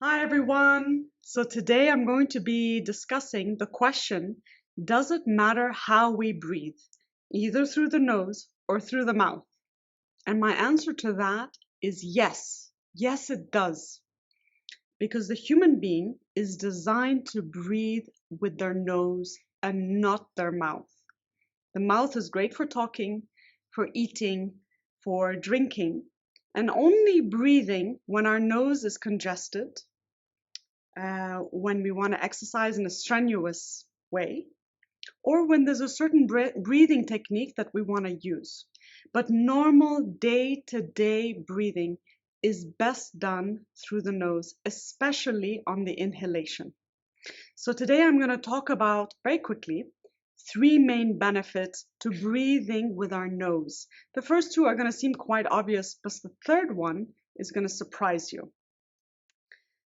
Hi everyone. So today I'm going to be discussing the question, does it matter how we breathe, either through the nose or through the mouth? And my answer to that is yes. Yes, it does. Because the human being is designed to breathe with their nose and not their mouth. The mouth is great for talking, for eating, for drinking, and only breathing when our nose is congested, when we want to exercise in a strenuous way, or when there's a certain breathing technique that we want to use. But normal day-to-day breathing is best done through the nose, especially on the inhalation. So today I'm going to talk about, very quickly, three main benefits to breathing with our nose. The first two are going to seem quite obvious, but the third one is going to surprise you.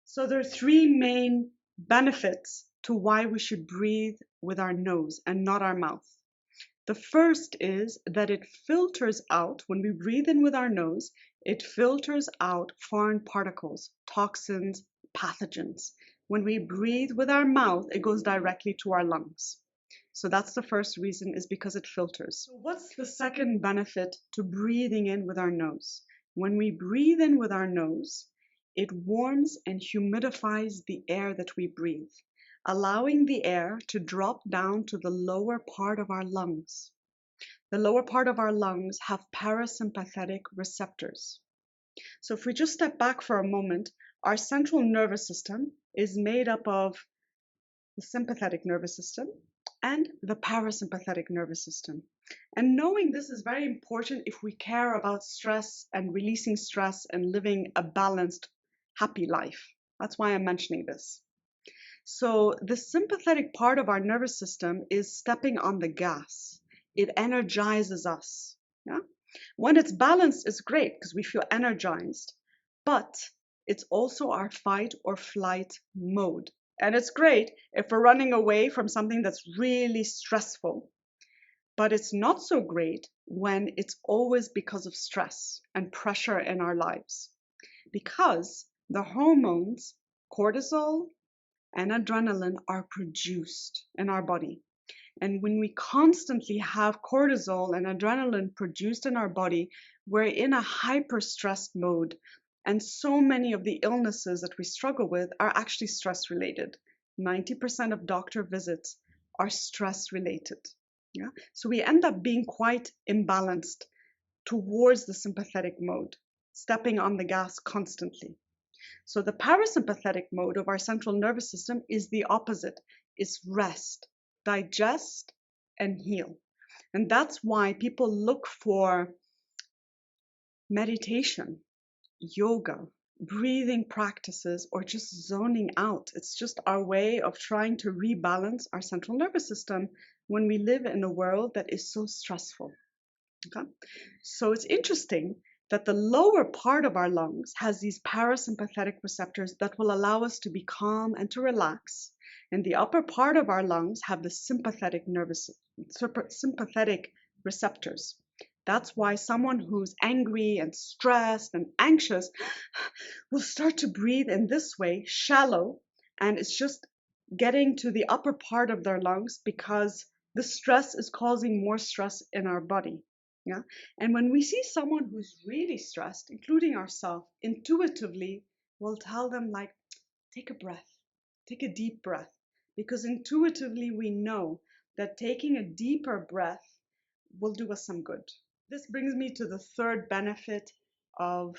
So there are three main benefits to why we should breathe with our nose and not our mouth. The first is that it filters out, when we breathe in with our nose, it filters out foreign particles, toxins, pathogens. When we breathe with our mouth, it goes directly to our lungs. So that's the first reason, is because it filters. So what's the second benefit to breathing in with our nose? When we breathe in with our nose, it warms and humidifies the air that we breathe, allowing the air to drop down to the lower part of our lungs. The lower part of our lungs have parasympathetic receptors. So if we just step back for a moment, our central nervous system is made up of the sympathetic nervous system and the parasympathetic nervous system. And knowing this is very important if we care about stress and releasing stress and living a balanced, happy life. That's why I'm mentioning this. So the sympathetic part of our nervous system is stepping on the gas. It energizes us. Yeah? When it's balanced, it's great because we feel energized, but it's also our fight or flight mode. And it's great if we're running away from something that's really stressful, but it's not so great when it's always because of stress and pressure in our lives. Because the hormones, cortisol and adrenaline, are produced in our body. And when we constantly have cortisol and adrenaline produced in our body, we're in a hyper-stressed mode. And so many of the illnesses that we struggle with are actually stress-related. 90% of doctor visits are stress-related. Yeah? So we end up being quite imbalanced towards the sympathetic mode, stepping on the gas constantly. So the parasympathetic mode of our central nervous system is the opposite. It's rest, digest, and heal. And that's why people look for meditation, yoga, breathing practices, or just zoning out. It's just our way of trying to rebalance our central nervous system when we live in a world that is so stressful. Okay? So it's interesting that the lower part of our lungs has these parasympathetic receptors that will allow us to be calm and to relax. And the upper part of our lungs have the sympathetic receptors. That's why someone who's angry and stressed and anxious will start to breathe in this way, shallow, and it's just getting to the upper part of their lungs because the stress is causing more stress in our body. Yeah. And when we see someone who's really stressed, including ourselves, intuitively we'll tell them, like, take a breath, take a deep breath, because intuitively we know that taking a deeper breath will do us some good. This brings me to the third benefit of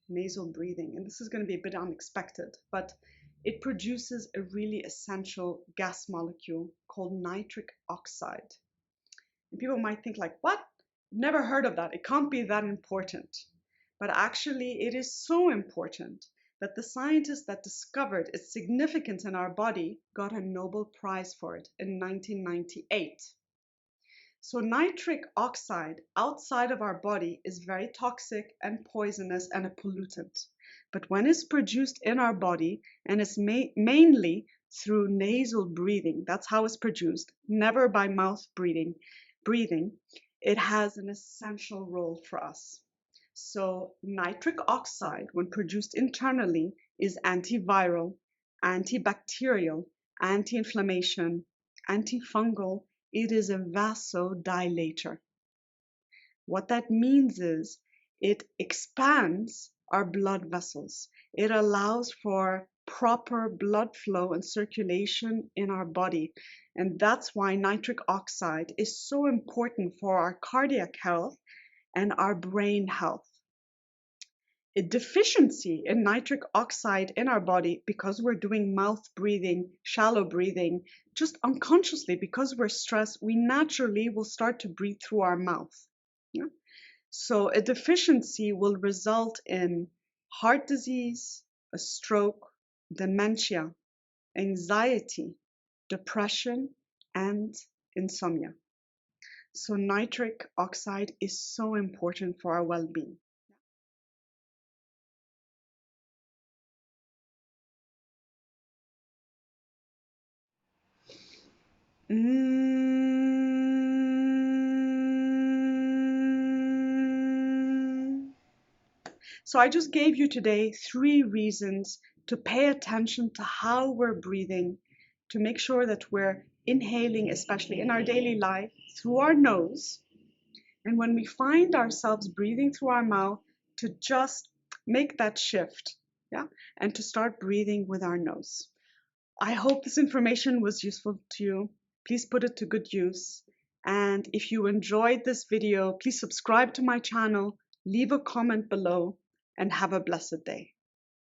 nasal breathing. And this is going to be a bit unexpected, but it produces a really essential gas molecule called nitric oxide. And people might think, like, what? Never heard of that. It can't be that important. But actually, it is so important that the scientist that discovered its significance in our body got a Nobel Prize for it in 1998. So nitric oxide outside of our body is very toxic and poisonous and a pollutant. But when it's produced in our body, and it's mainly through nasal breathing, that's how it's produced, never by mouth breathing, it has an essential role for us. So nitric oxide, when produced internally, is antiviral, antibacterial, anti-inflammation, antifungal. It is a vasodilator. What that means is it expands our blood vessels. It allows for proper blood flow and circulation in our body. And that's why nitric oxide is so important for our cardiac health and our brain health. A deficiency in nitric oxide in our body, because we're doing mouth breathing, shallow breathing, just unconsciously, because we're stressed, we naturally will start to breathe through our mouth. Yeah? So a deficiency will result in heart disease, a stroke, dementia, anxiety, depression, and insomnia. So nitric oxide is so important for our well-being. So I just gave you today 3 reasons to pay attention to how we're breathing, to make sure that we're inhaling, especially in our daily life, through our nose. And when we find ourselves breathing through our mouth, to just make that shift, yeah, and to start breathing with our nose. I hope this information was useful to you. Please put it to good use. And if you enjoyed this video, please subscribe to my channel, leave a comment below, and have a blessed day.